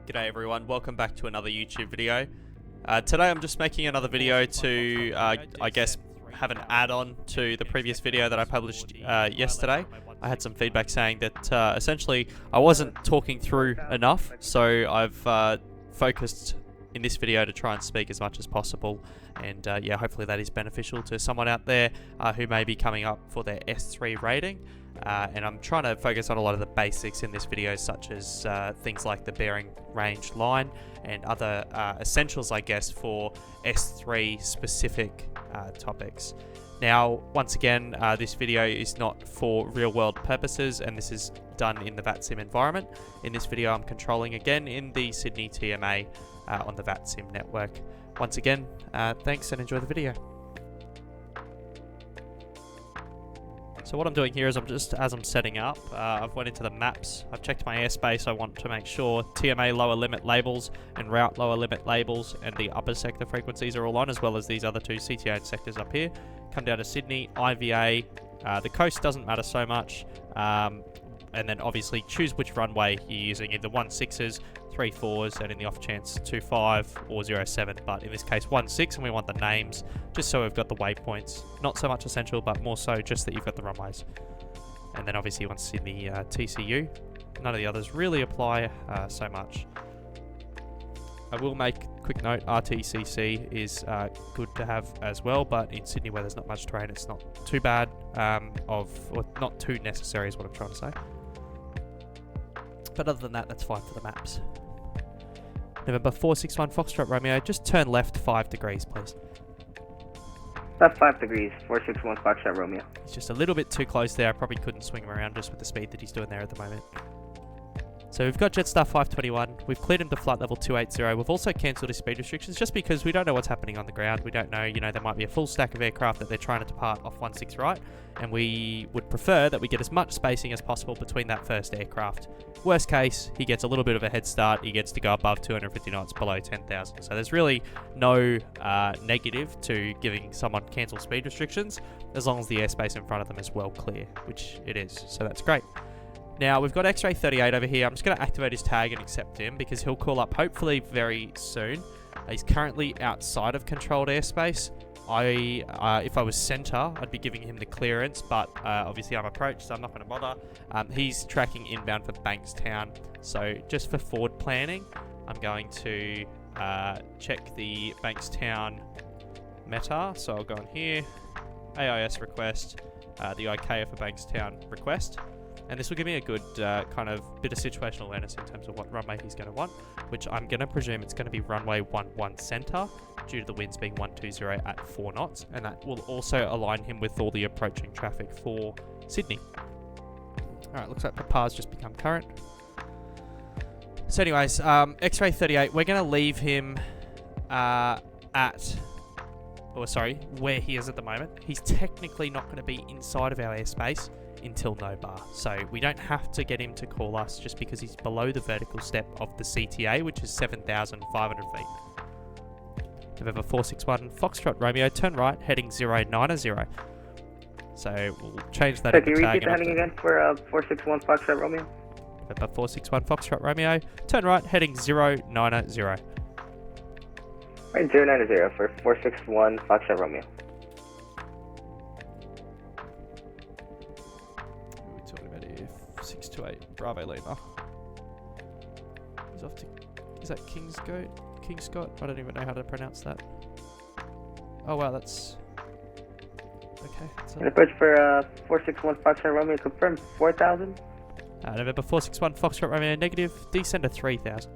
G'day everyone, welcome back to another YouTube video. Today I'm just making another video to, I guess, have an add-on to the previous video that I published yesterday. I had some feedback saying that essentially I wasn't talking through enough, so I've focused in this video to try and speak as much as possible, and yeah, hopefully that is beneficial to someone out there who may be coming up for their S3 rating. And I'm trying to focus on a lot of the basics in this video, such as things like the bearing range line and other essentials, I guess, for S3 specific topics. Now, once again, this video is not for real world purposes, and this is done in the VATSIM environment. In this video, I'm controlling again in the Sydney TMA on the VATSIM network. Once again, thanks and enjoy the video. So what I'm doing here is as I'm setting up, I've went into the maps, I've checked my airspace. I want to make sure TMA lower limit labels and route lower limit labels and the upper sector frequencies are all on, as well as these other two CTA and sectors up here. Come down to Sydney, IVA, the coast doesn't matter so much, and then obviously choose which runway you're using, either 16s, 34s, and in the off chance 25 or 07, but in this case 16, and we want the names just so we've got the waypoints. Not so much essential, but more so just that you've got the runways. And then obviously you want to see the TCU. None of the others really apply so much. I will make a quick note, RTCC is good to have as well, but in Sydney where there's not much terrain, it's not too bad, or not too necessary is what I'm trying to say. But other than that, that's fine for the maps. November 461 Foxtrot Romeo, just turn left 5 degrees, please. Left 5 degrees, 461 Foxtrot Romeo. He's just a little bit too close there. I probably couldn't swing him around just with the speed that he's doing there at the moment. So we've got Jetstar 521, we've cleared him to flight level 280, we've also cancelled his speed restrictions just because we don't know what's happening on the ground. We don't know, you know, there might be a full stack of aircraft that they're trying to depart off 16 right, and we would prefer that we get as much spacing as possible between that first aircraft. Worst case, he gets a little bit of a head start, he gets to go above 250 knots, below 10,000. So there's really no negative to giving someone cancelled speed restrictions, as long as the airspace in front of them is well clear, which it is, so that's great. Now, we've got X-Ray 38 over here. I'm just going to activate his tag and accept him because he'll call up hopefully very soon. He's currently outside of controlled airspace. If I was center, I'd be giving him the clearance, but obviously I'm approached, so I'm not going to bother. He's tracking inbound for Bankstown. So just for forward planning, I'm going to check the Bankstown meta. So I'll go on here, AIS request, the ICAO for Bankstown request. And this will give me a good kind of bit of situational awareness in terms of what runway he's going to want, which I'm going to presume it's going to be runway 11 center due to the winds being 120 at 4 knots. And that will also align him with all the approaching traffic for Sydney. All right, looks like the PAR's just become current. So anyways, X-Ray 38, we're going to leave him where he is at the moment. He's technically not going to be inside of our airspace until no bar, so we don't have to get him to call us just because he's below the vertical step of the CTA, which is 7,500 feet. November 461 Foxtrot Romeo, turn right, heading 090. So we'll change that. So can you repeat the heading again for 461 Foxtrot Romeo? November 461 Foxtrot Romeo, turn right, heading 090. Right, 090 for 461 Foxtrot Romeo. 628 Bravo Lima. He's off to... Is that Kingscott? I don't even know how to pronounce that. Oh wow, that's... Okay. And approach for 461 Foxtrot Romeo, confirm 4,000. November 461 Foxtrot Romeo, negative, descend to 3,000.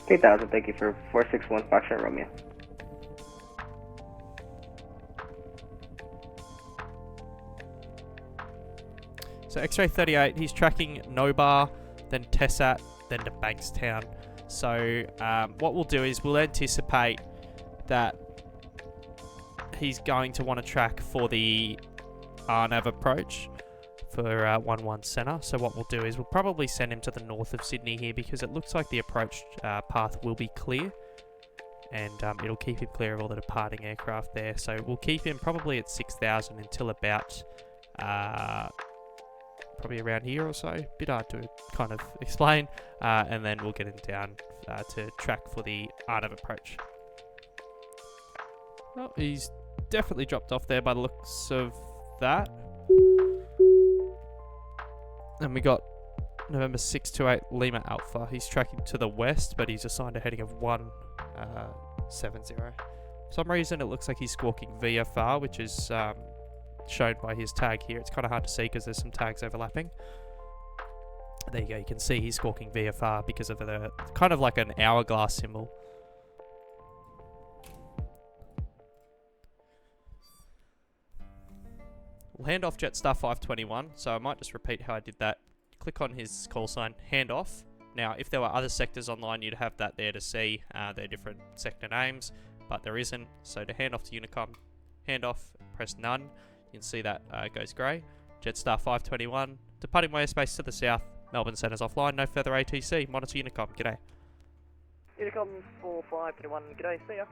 3,000, thank you for 461 Foxtrot Romeo. So X-Ray 38, he's tracking Nobar, then Tessat, then to Bankstown. So what we'll do is we'll anticipate that he's going to want to track for the RNAV approach for 11 center. So what we'll do is we'll probably send him to the north of Sydney here because it looks like the approach path will be clear. And it'll keep him clear of all the departing aircraft there. So we'll keep him probably at 6,000 until about probably around here or so. Bit hard to kind of explain. And then we'll get him down to track for the art of approach. Well, he's definitely dropped off there by the looks of that. And we got November 628 Lima Alpha. He's tracking to the west, but he's assigned a heading of 170. For some reason, it looks like he's squawking VFR, which is shown by his tag here. It's kind of hard to see because there's some tags overlapping. There you go. You can see he's squawking VFR because of the kind of like an hourglass symbol. We'll hand off Jetstar 521, so I might just repeat how I did that. Click on his call sign, hand off. Now, if there were other sectors online, you'd have that there to see their different sector names, but there isn't. So to hand off to Unicom, hand off, press none. You can see that goes grey. Jetstar 521, departing airspace to the south. Melbourne Centre's offline, no further ATC. Monitor Unicom, g'day. Unicom 4521, g'day, see ya.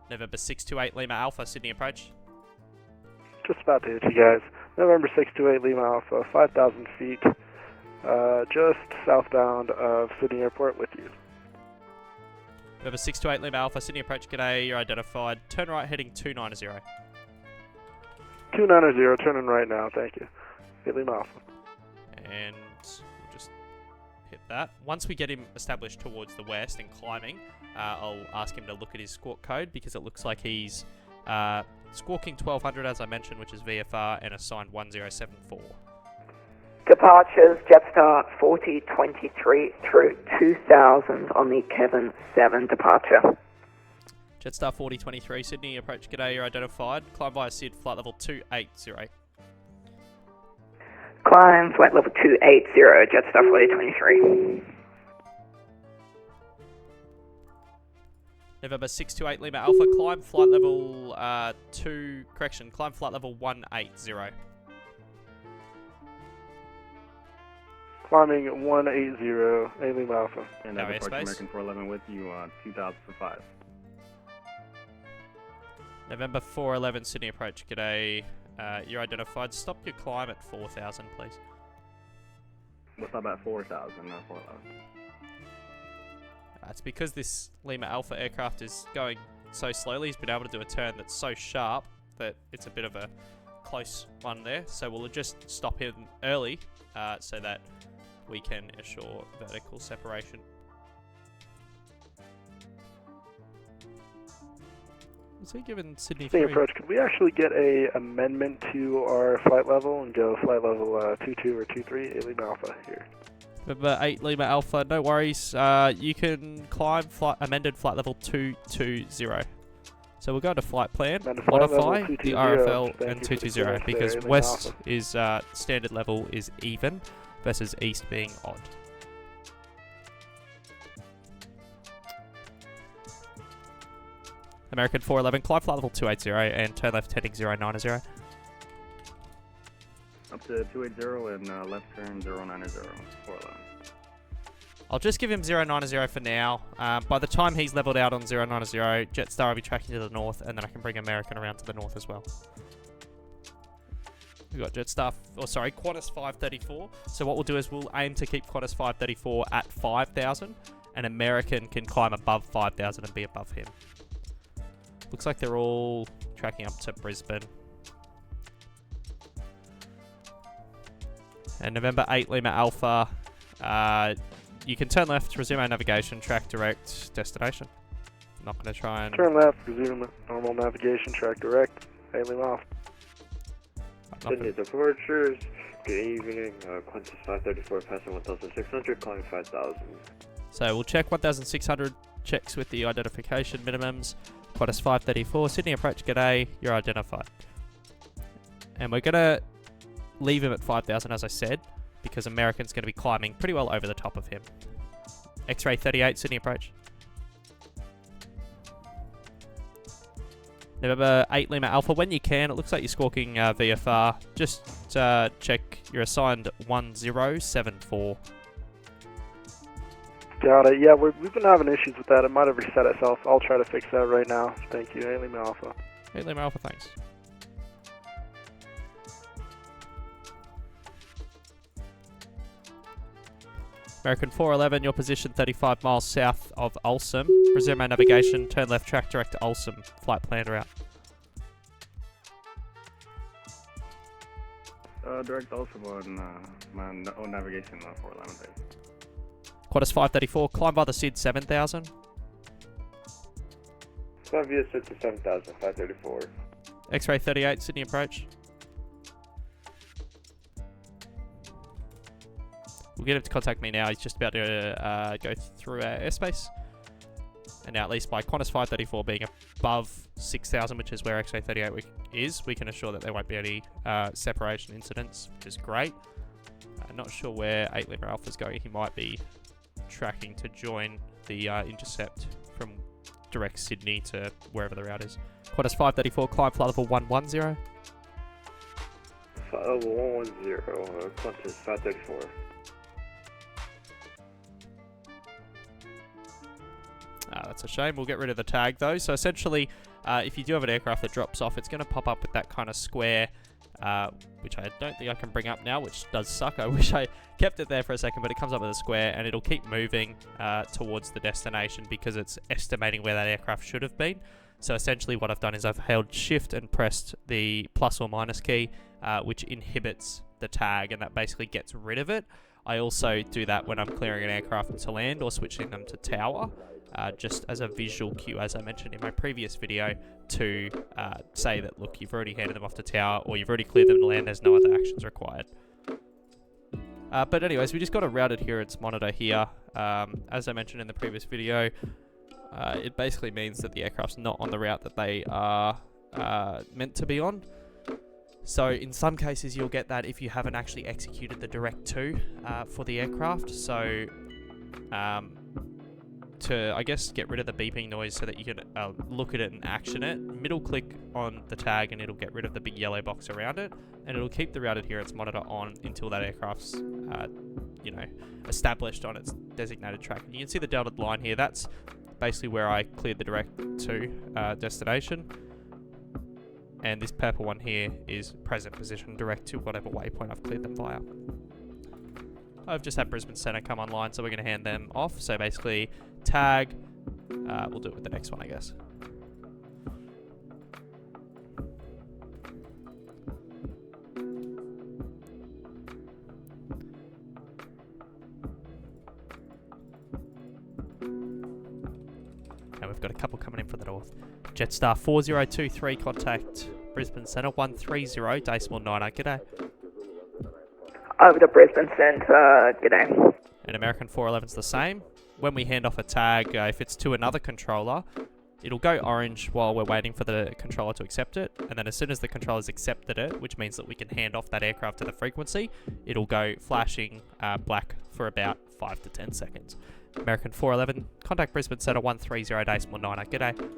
November 628 Lima Alpha, Sydney approach. Just about to hit you guys. November 628 Lima Alpha, 5,000 feet, just southbound of Sydney Airport with you. November 628 Lima Alpha, Sydney approach, g'day, you're identified. Turn right heading 290. 290, turning right now, thank you. Hit Lima Alpha. And we'll just hit that. Once we get him established towards the west and climbing, I'll ask him to look at his squawk code because it looks like he's squawking 1200 as I mentioned, which is VFR, and assigned 1074. Departures, Jetstar 4023 through 2000 on the Kevin 7 departure. Jetstar 4023, Sydney approach, g'day, you're identified. Climb via SID, flight level 280. Climb flight level 280, Jetstar 4023. November 628 Lima Alpha, climb flight level climb flight level 180. Climbing 180, A Lima Alpha. And Our departure airspace. American 411 with you on 2005. November 411 Sydney approach, g'day, you're identified. Stop your climb at 4000, please. What's up at 4,000, not 411? It's because this Lima Alpha aircraft is going so slowly, he's been able to do a turn that's so sharp that it's a bit of a close one there. So we'll just stop him early so that we can assure vertical separation. Was he given Sydney Sydney 3? approach, could we actually get a amendment to our flight level and go flight level 22 or 23, A Lima Alpha here? November 8 Lima Alpha, no worries. You can climb amended flight level 220. So we'll go to flight plan, modify the RFL and 220 because west is standard level is even versus east being odd. American 411, climb flight level 280 and turn left heading 090. Up to 280 and left turn 090, 411. I'll just give him 090 for now. By the time he's leveled out on 090, Jetstar will be tracking to the north, and then I can bring American around to the north as well. We've got Jetstar, Qantas 534. So what we'll do is we'll aim to keep Qantas 534 at 5,000, and American can climb above 5,000 and be above him. Looks like they're all tracking up to Brisbane. And November 8 Lima Alpha, you can turn left, resume our navigation, track direct, destination. I'm not going to try and... Turn left, resume normal navigation, track direct, A Lima Alpha. Sydney departures, good evening, Qantas 534 passing 1,600, calling 5,000. So we'll check 1,600, checks with the identification minimums. Qantas 534, Sydney approach, g'day, you're identified. And we're going to leave him at 5,000 as I said, because American's going to be climbing pretty well over the top of him. X-ray 38, Sydney approach. November 8 Lima Alpha, when you can, it looks like you're squawking VFR. Just check you're assigned 1074. Got it. Yeah, we've been having issues with that. It might have reset itself. I'll try to fix that right now. Thank you, A Lima Alpha. 8 Lima Alpha, thanks. American 411, your position 35 miles south of Ulsom. Resume our navigation, turn left track direct to Ulsom. Flight planned route. Direct also on my own navigation 411 base. Qantas 534, climb by the SID 7000. Climb via SID to 7000, 534. X-ray 38, Sydney approach. We'll get him to contact me now. He's just about to go through our airspace. And now, at least by Qantas 534 being above 6,000, which is where X-ray 38 is, we can assure that there won't be any separation incidents, which is great. I'm not sure where 8 Lima Alpha is going. He might be tracking to join the intercept from direct Sydney to wherever the route is. Qantas 534, climb flight level 110. Flight level 110, Qantas 534. That's a shame. We'll get rid of the tag though. So essentially, if you do have an aircraft that drops off, it's going to pop up with that kind of square, which I don't think I can bring up now, which does suck. I wish I kept it there for a second, but it comes up with a square and it'll keep moving towards the destination because it's estimating where that aircraft should have been. So essentially what I've done is I've held shift and pressed the plus or minus key, which inhibits the tag, and that basically gets rid of it. I also do that when I'm clearing an aircraft to land or switching them to tower. Just as a visual cue, as I mentioned in my previous video, to say that, look, you've already handed them off to tower, or you've already cleared them to land, there's no other actions required. But anyways, we just got a routed adherence monitor here. As I mentioned in the previous video, it basically means that the aircraft's not on the route that they are meant to be on. So in some cases, you'll get that if you haven't actually executed the direct to for the aircraft. So to, I guess, get rid of the beeping noise so that you can look at it and action it, middle click on the tag and it'll get rid of the big yellow box around it, and it'll keep the route adherence monitor on until that aircraft's established on its designated track. And you can see the dotted line here. That's basically where I cleared the direct to destination, and this purple one here is present position direct to whatever waypoint I've cleared them via. I've just had Brisbane Centre come online, so we're going to hand them off. So basically, tag, we'll do it with the next one, I guess. And we've got a couple coming in from the north. Jetstar 4023, contact Brisbane Centre 130, decimal 9. G'day. Over to Brisbane Centre, g'day. And American 411's the same. When we hand off a tag, if it's to another controller, it'll go orange while we're waiting for the controller to accept it. And then as soon as the controller's accepted it, which means that we can hand off that aircraft to the frequency, it'll go flashing black for about 5 to 10 seconds. American 411, contact Brisbane Centre 130, decimal 9. G'day.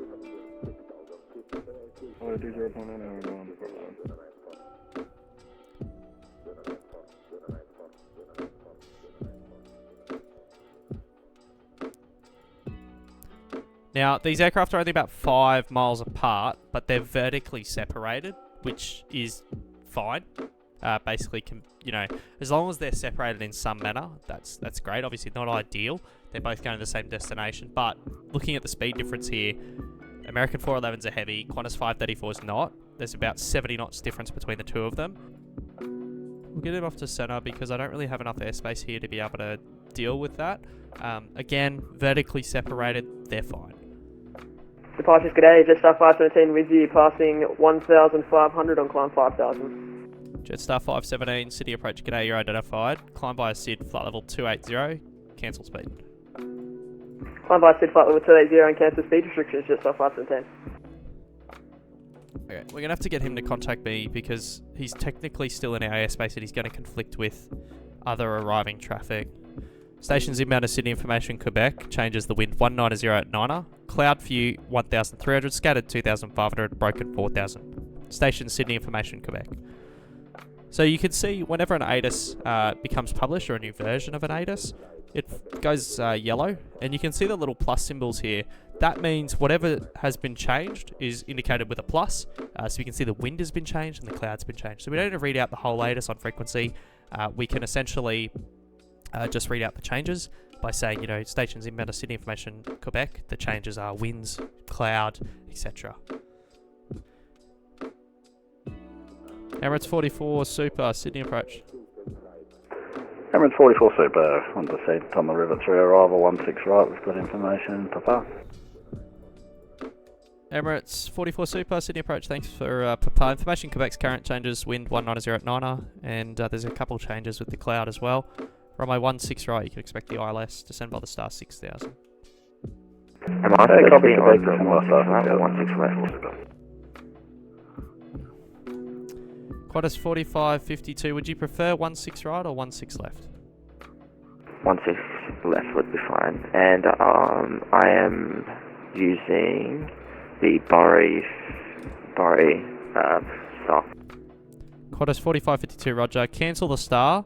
Now, these aircraft are only about 5 miles apart, but they're vertically separated, which is fine. Basically, as long as they're separated in some manner, that's great. Obviously, not ideal. They're both going to the same destination, but looking at the speed difference here, American 411s are heavy, Qantas 534 is not. There's about 70 knots difference between the two of them. We'll get him off to centre because I don't really have enough airspace here to be able to deal with that. Again, vertically separated, they're fine. Departures, g'day, Jetstar 517 with you, passing 1,500 on climb 5,000. Jetstar 517, city approach, g'day, you're identified. Climb by a SID, flight level 280, cancel speed. Climb by SID, flight level 280 and cancel speed restrictions, Jetstar 517. Okay, we're going to have to get him to contact me because he's technically still in our airspace and he's going to conflict with other arriving traffic. Stations inbound to Sydney Information Quebec, changes the wind 190 at 9er, cloud view 1,300, scattered 2,500, broken 4,000. Station Sydney Information Quebec. So you can see whenever an ATIS becomes published, or a new version of an ATIS, it goes yellow, and you can see the little plus symbols here. that means whatever has been changed is indicated with a plus. So you can see the wind has been changed and the cloud's been changed. So we don't need to read out the whole latest on frequency. We can essentially just read out the changes by saying, stations inbound to Sydney information, Quebec. The changes are winds, cloud, etc. Emirates 44 Super, Sydney approach. Emirates 44 Super, on descent on the river through arrival 16 right, we've got information, Papa. Emirates 44 Super, Sydney approach, thanks for Papa. Information, Quebec's current changes, wind 190 at 9er, and there's a couple changes with the cloud as well. Runway 16 right, you can expect the ILS, descend by the star 6000. Am I Hey, copy on Quebec, from descend by star 16 left? Qantas 4552, would you prefer 16 right or 16 left? 16 left would be fine. And I am using the Bari star. Qantas 4552, roger. Cancel the star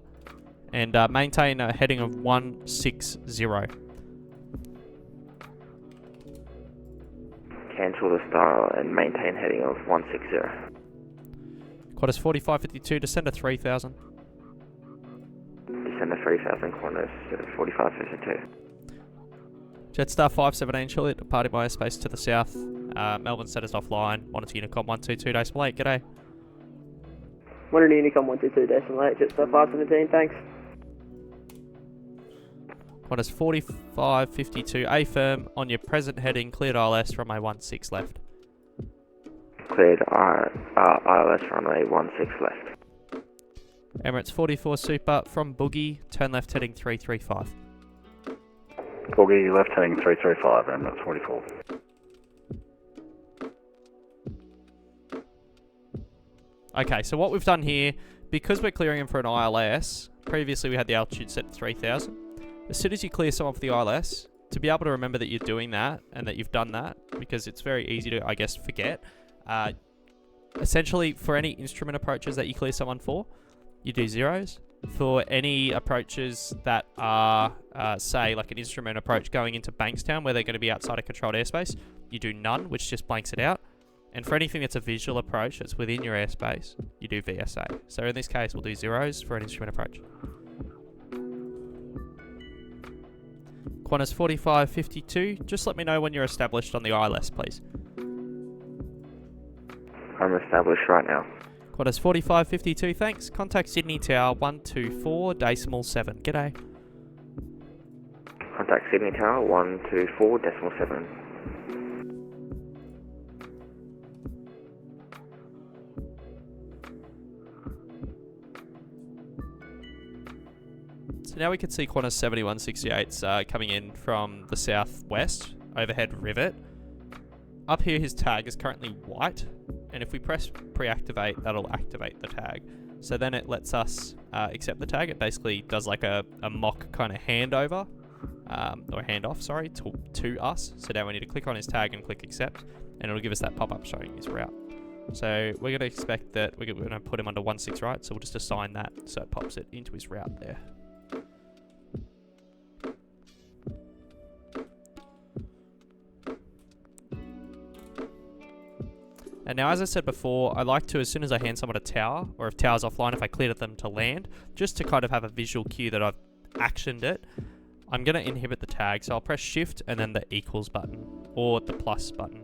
and maintain a heading of 160. Cancel the star and maintain heading of 160. Qantas 4552, descend to 3000. Descend to 3000, Qantas 4552. Jetstar 517, shortly departing my airspace to the south. Melbourne status offline. Monitor Unicom 122, decimal 8, g'day. Monitor Unicom 122, decimal 8, Jetstar 517, thanks. Qantas 4552, A firm on your present heading, cleared ILS, runway 16 left. Cleared ILS runway 16 left. Emirates 44 Super, from Boogie, turn left heading 335. Boogie, left heading 335, Emirates 44. Okay, so what we've done here, because we're clearing him for an ILS, previously we had the altitude set to 3000. As soon as you clear someone for the ILS, to be able to remember that you're doing that and that you've done that, because it's very easy to, I guess, forget, essentially for any instrument approaches that you clear someone for, you do zeros. For any approaches that are, say, like an instrument approach going into Bankstown where they're going to be outside of controlled airspace, you do none, which just blanks it out. And for anything that's a visual approach that's within your airspace, you do VSA. So in this case, we'll do zeros for an instrument approach. Qantas 4552, just let me know when you're established on the ILS, please. I'm established right now. Qantas 4552, thanks. Contact Sydney Tower 124 decimal 7. G'day. Contact Sydney Tower 124 decimal 7. So now we can see Qantas 7168's coming in from the southwest, overhead rivet. Up here his tag is currently white, and if we press pre-activate, that'll activate the tag. So then it lets us accept the tag. It basically does like a mock kind of handover, or handoff, sorry, to us. So now we need to click on his tag and click accept, and it'll give us that pop-up showing his route. So we're going to expect that we're going to put him under 16 right, so we'll just assign that so it pops it into his route there. And now, as I said before, I like to, as soon as I hand someone a tower, or if tower's offline, if I cleared them to land, just to kind of have a visual cue that I've actioned it, I'm going to inhibit the tag. So I'll press shift and then the equals button, or the plus button.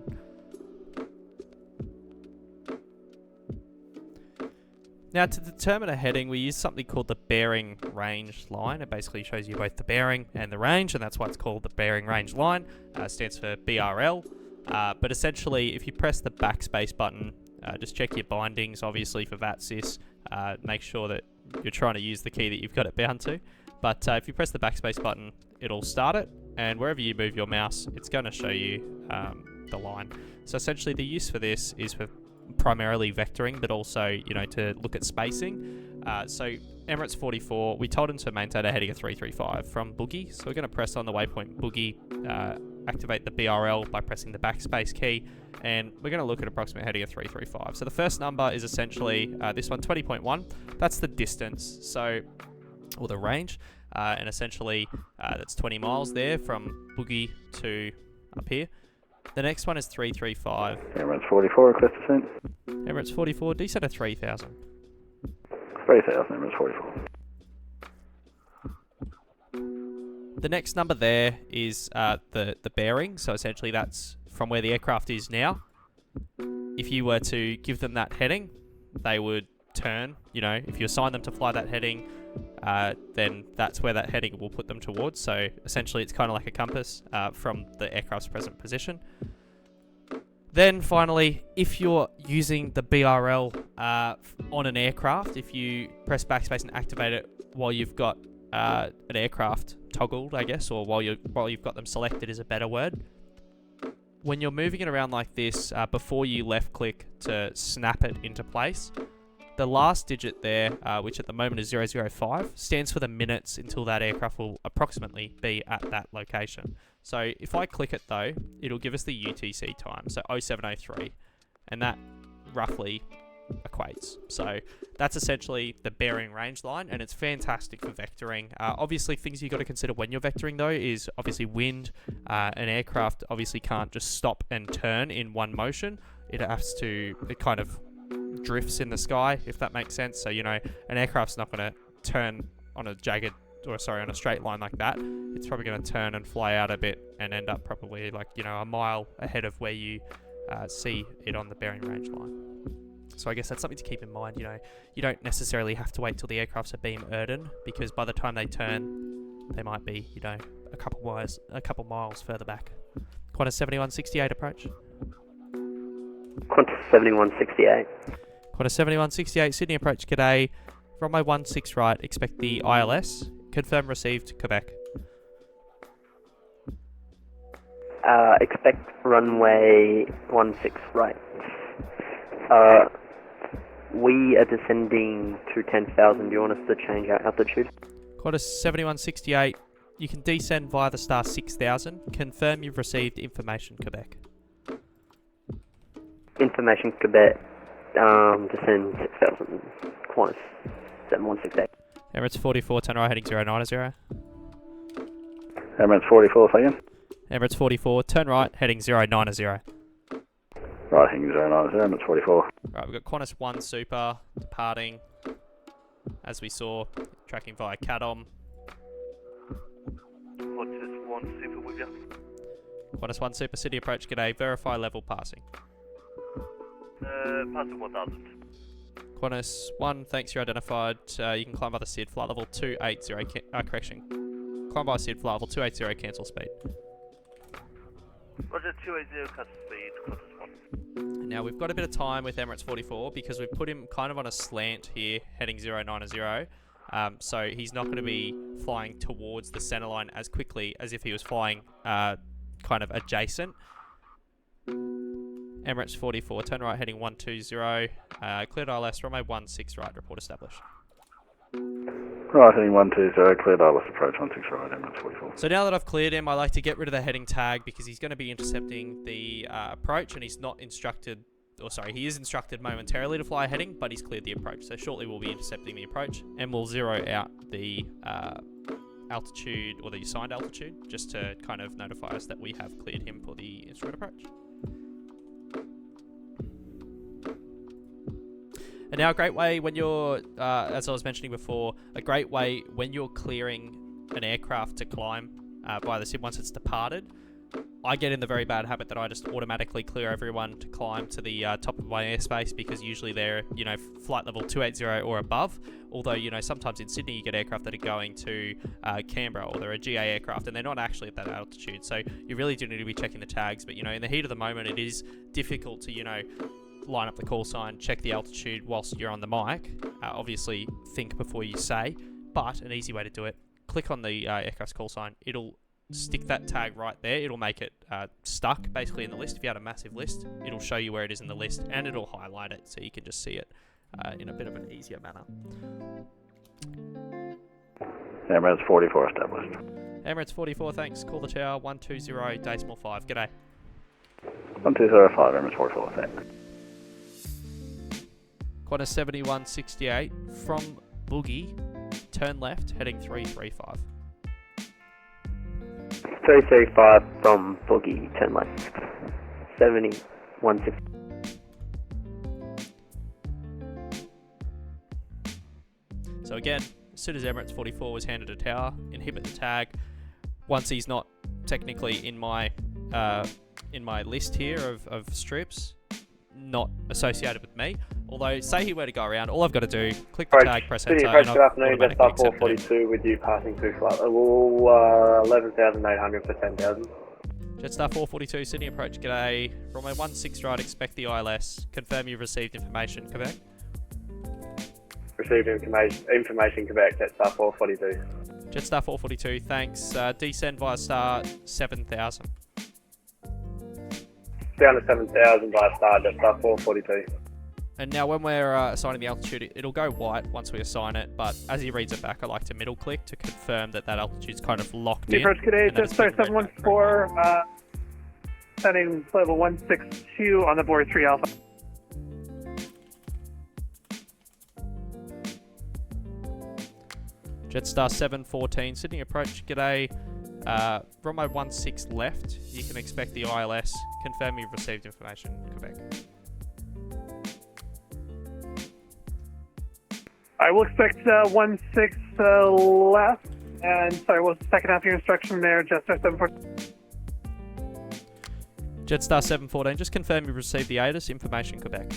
Now, to determine a heading, we use something called the bearing range line. It basically shows you both the bearing and the range, and that's why it's called the bearing range line. Stands for BRL. But essentially, if you press the backspace button, just check your bindings, obviously, for VATSIM. Make sure that you're trying to use the key that you've got it bound to. But if you press the backspace button, it'll start it, and wherever you move your mouse, it's going to show you the line. So essentially, the use for this is for primarily vectoring, but also, you know, to look at spacing. So Emirates 44, we told him to maintain a heading of 335 from Boogie. So we're going to press on the waypoint Boogie, activate the BRL by pressing the backspace key, and we're going to look at approximate heading of 335. So the first number is essentially this one, 20.1. That's the distance, so, or the range, and essentially that's 20 miles there from Boogie to up here. The next one is 335. Emirates 44, request descent. Emirates 44, descent of 3000. 3000, Emirates 44. The next number there is the bearing, so essentially that's from where the aircraft is now. If you were to give them that heading, they would turn. You know, if you assign them to fly that heading, then that's where that heading will put them towards. So essentially it's kind of like a compass from the aircraft's present position. Then finally, if you're using the BRL on an aircraft, if you press backspace and activate it while you've got an aircraft toggled, I guess, or while you've got them selected is a better word. When you're moving it around like this, before you left click to snap it into place, the last digit there, which at the moment is 005, stands for the minutes until that aircraft will approximately be at that location. So if I click it though, it'll give us the UTC time, so 0703, and that roughly equates. So that's essentially the bearing range line, and it's fantastic for vectoring. Obviously things you've got to consider when you're vectoring though is obviously wind. An aircraft obviously can't just stop and turn in one motion. It kind of drifts in the sky, if that makes sense. So, you know, an aircraft's not going to turn on a on a straight line like that. It's probably going to turn and fly out a bit and end up probably like, you know, a mile ahead of where you see it on the bearing range line. So I guess that's something to keep in mind. You know, you don't necessarily have to wait till the aircraft's are beam Erden, because by the time they turn, they might be, you know, a couple miles further back. Qantas 7168 approach. Qantas 7168. Qantas 7168 Sydney approach. G'day. Runway 16 right. Expect the ILS. Confirm received. Quebec. Expect runway 16 right. We are descending to 10,000. Do you want us to change our altitude? Qantas 7168. You can descend via the star 6000. Confirm you've received information, Quebec. Information, Quebec. Descend 6,000. Qantas 7168. Emirates 44, turn right heading 090. Emirates 44, second. Emirates 44, turn right heading 090. Right, heading 090, Emirates 44. Right, we've got Qantas 1 Super departing, as we saw, tracking via CADOM. Qantas 1 Super with you. Qantas 1 Super City approach, g'day, verify level passing. Passing 1,000. Qantas 1, thanks, you're identified. You can climb by the SID, flight level 280, correction. Climb by SID, flight level 280, cancel speed. Roger, 280, cut speed, Qantas 1. Now we've got a bit of time with Emirates 44 because we've put him kind of on a slant here, heading 090. So he's not going to be flying towards the center line as quickly as if he was flying kind of adjacent. Emirates 44, turn right heading 120, cleared ILS, runway 16 right, report established. Right, heading 120, cleared ILS approach 16 right, Emirates 44. So now that I've cleared him, I like to get rid of the heading tag because he's going to be intercepting the approach, and he's not instructed, he is instructed momentarily to fly a heading, but he's cleared the approach. So shortly we'll be intercepting the approach, and we'll zero out the altitude, or the assigned altitude, just to kind of notify us that we have cleared him for the instrument approach. And now a great way when you're, as I was mentioning before, a great way when you're clearing an aircraft to climb via the SIM once it's departed. I get in the very bad habit that I just automatically clear everyone to climb to the top of my airspace, because usually they're, you know, flight level 280 or above. Although, you know, sometimes in Sydney you get aircraft that are going to Canberra, or they're a GA aircraft and they're not actually at that altitude. So you really do need to be checking the tags. But, you know, in the heat of the moment, it is difficult to, you know, line up the call sign, check the altitude whilst you're on the mic. Obviously think before you say, but an easy way to do it, click on the aircraft's call sign. It'll stick that tag right there. It'll make it stuck basically in the list. If you had a massive list, it'll show you where it is in the list, and it'll highlight it so you can just see it in a bit of an easier manner. Emirates 44 established. Emirates 44, thanks. Call the tower 120 decimal 5. G'day. 1205, Emirates 44, thanks. Qantas 7168 from Boogie, turn left, heading 335. 335 from Boogie, turn left. 7160. So again, as soon as Emirates 44 was handed a tower, inhibit the tag. Once he's not technically in my list here of strips, not associated with me. Although, say he were to go around, all I've got to do, click the tag, press enter, Approach, and good I've afternoon, automatically Jetstar accepted it. 442 with you passing through flight level 11,800 for 10,000. Jetstar 442, Sydney approach, g'day. Runway 16 right, expect the ILS. Confirm you've received information, Quebec. Received information Quebec, Jetstar 442. Jetstar 442, thanks. Descend via star 7000. Down to 7,000 by star, Jetstar 442. And now when we're assigning the altitude, it'll go white once we assign it, but as he reads it back, I like to middle click to confirm that that altitude's kind of locked in. Approach today, and that it's Jetstar been read back 714, setting level 162 on the board 3 Alpha. Jetstar 714, Sydney approach, g'day. Runway 16 left, you can expect the ILS. Confirm you've received information, Quebec. I will expect 16 left, and sorry, what's the second half of your instruction there, Jetstar 714? Jetstar 714, just confirm you've received the ATIS, information, Quebec.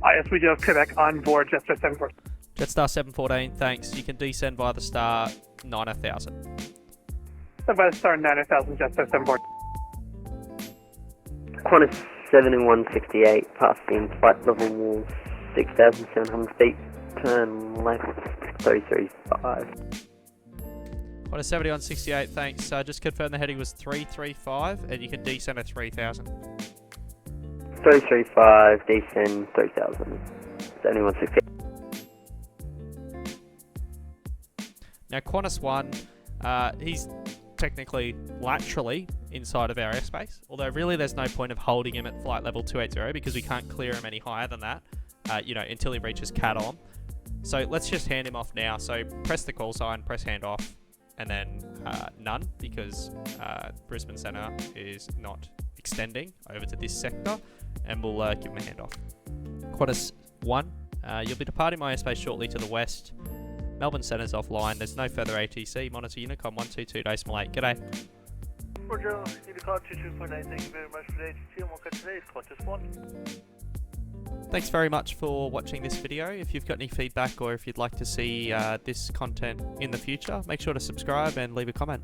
Yes, we do have Quebec on board, Jetstar 714. Jetstar 714, thanks. You can descend via the star 9000. So by the star 9000, Jetstar 714. Qantas 7168, passing flight level 6,700 feet, turn left 335. Qantas 7168, thanks. Just confirm the heading was 335 and you can descend at 3000. 335, descend 3000. 7168. Now Qantas 1, he's technically laterally inside of our airspace, although really there's no point of holding him at flight level 280 because we can't clear him any higher than that, until he reaches CAT on. So let's just hand him off now. So press the call sign, press hand off, and then none, because Brisbane Centre is not extending over to this sector, and we'll give him a hand off. Qantas 1, you'll be departing my airspace shortly to the west. Melbourne Centre's offline. There's no further ATC. Monitor Unicom 122 Decimal 8. G'day. Roger, Unicom 22.9. Thank you very much for the ATC, and we'll cut today's Qantas 1. Thanks very much for watching this video. If you've got any feedback or if you'd like to see this content in the future, make sure to subscribe and leave a comment.